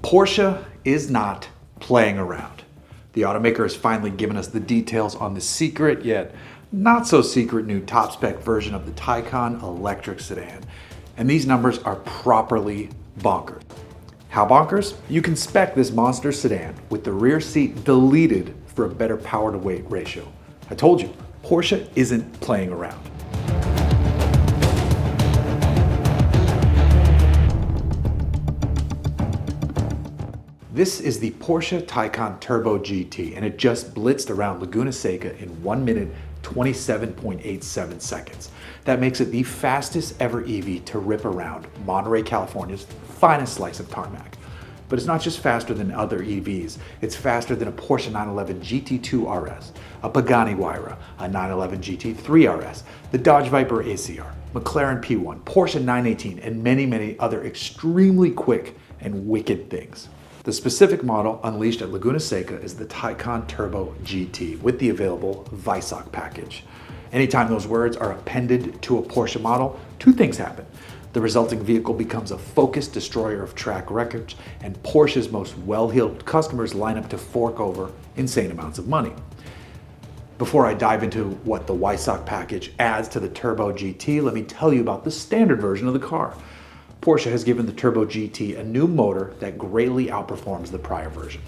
Porsche is not playing around. The automaker has finally given us the details on the secret, yet not so secret new top spec version of the Taycan electric sedan. And these numbers are properly bonkers. How bonkers? You can spec this monster sedan with the rear seat deleted for a better power to weight ratio. I told you, Porsche isn't playing around. This is the Porsche Taycan Turbo GT, and it just blitzed around Laguna Seca in 1 minute 27.87 seconds. That makes it the fastest ever EV to rip around Monterey, California's finest slice of tarmac. But it's not just faster than other EVs, it's faster than a Porsche 911 GT2 RS, a Pagani Huayra, a 911 GT3 RS, the Dodge Viper ACR, McLaren P1, Porsche 918, and many other extremely quick and wicked things. The specific model unleashed at Laguna Seca is the Taycan Turbo GT with the available Weissach package. Anytime those words are appended to a Porsche model, two things happen. The resulting vehicle becomes a focused destroyer of track records, and Porsche's most well-heeled customers line up to fork over insane amounts of money. Before I dive into what the Weissach package adds to the Turbo GT, let me tell you about the standard version of the car. Porsche has given the Turbo GT a new motor that greatly outperforms the prior version.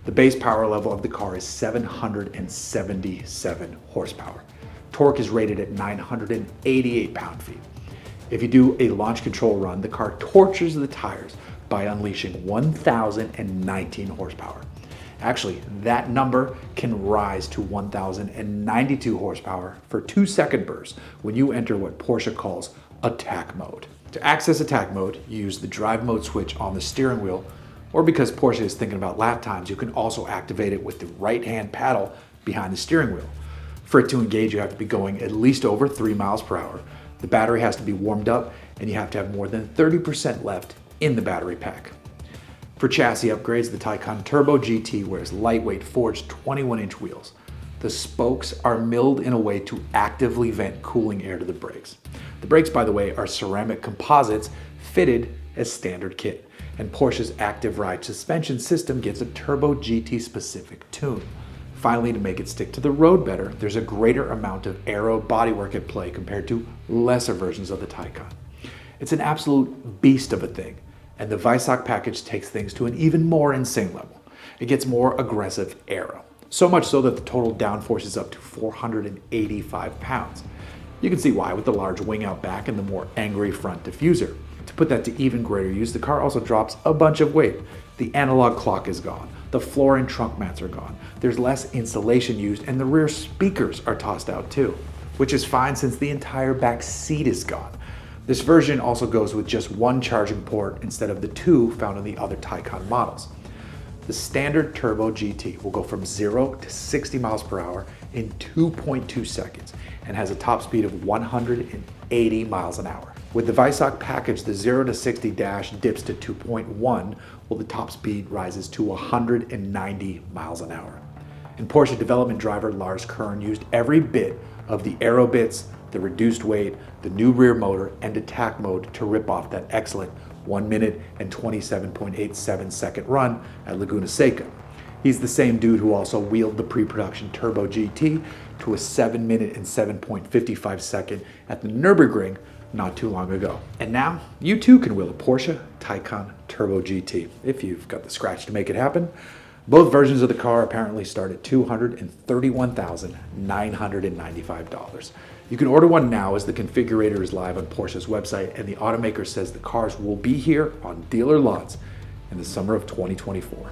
The base power level of the car is 777 horsepower. Torque is rated at 988 pound-feet. If you do a launch control run, the car tortures the tires by unleashing 1,019 horsepower. Actually, that number can rise to 1,092 horsepower for 2-second bursts when you enter what Porsche calls attack mode. To access attack mode, you use the drive mode switch on the steering wheel, or because Porsche is thinking about lap times, you can also activate it with the right-hand paddle behind the steering wheel. For it to engage, you have to be going at least over 3 miles per hour. The battery has to be warmed up, and you have to have more than 30% left in the battery pack. For chassis upgrades, the Taycan Turbo GT wears lightweight forged 21-inch wheels. The spokes are milled in a way to actively vent cooling air to the brakes. The brakes, by the way, are ceramic composites fitted as standard kit, and Porsche's active ride suspension system gives a Turbo GT specific tune. Finally, to make it stick to the road better, there's a greater amount of aero bodywork at play compared to lesser versions of the Taycan. It's an absolute beast of a thing, and the Weissach package takes things to an even more insane level. It gets more aggressive aero. So much so that the total downforce is up to 485 pounds. You can see why with the large wing out back and the more angry front diffuser. To put that to even greater use, the car also drops a bunch of weight. The analog clock is gone. The floor and trunk mats are gone. There's less insulation used, and the rear speakers are tossed out too, which is fine since the entire back seat is gone. This version also goes with just one charging port instead of the two found in the other Taycan models. The standard Turbo GT will go from 0 to 60 miles per hour in 2.2 seconds and has a top speed of 180 miles an hour. With the Weissach package, the 0 to 60 dash dips to 2.1, while the top speed rises to 190 miles an hour. And Porsche development driver Lars Kern used every bit of the aero bits, the reduced weight, the new rear motor, and attack mode to rip off that excellent 1 minute and 27.87 second run at Laguna Seca. He's the same dude who also wheeled the pre-production Turbo GT to a 7 minute and 7.55 second at the Nürburgring not too long ago. And now, you too can wheel a Porsche Taycan Turbo GT if you've got the scratch to make it happen. Both versions of the car apparently start at $231,995. You can order one now as the configurator is live on Porsche's website, and the automaker says the cars will be here on dealer lots in the summer of 2024.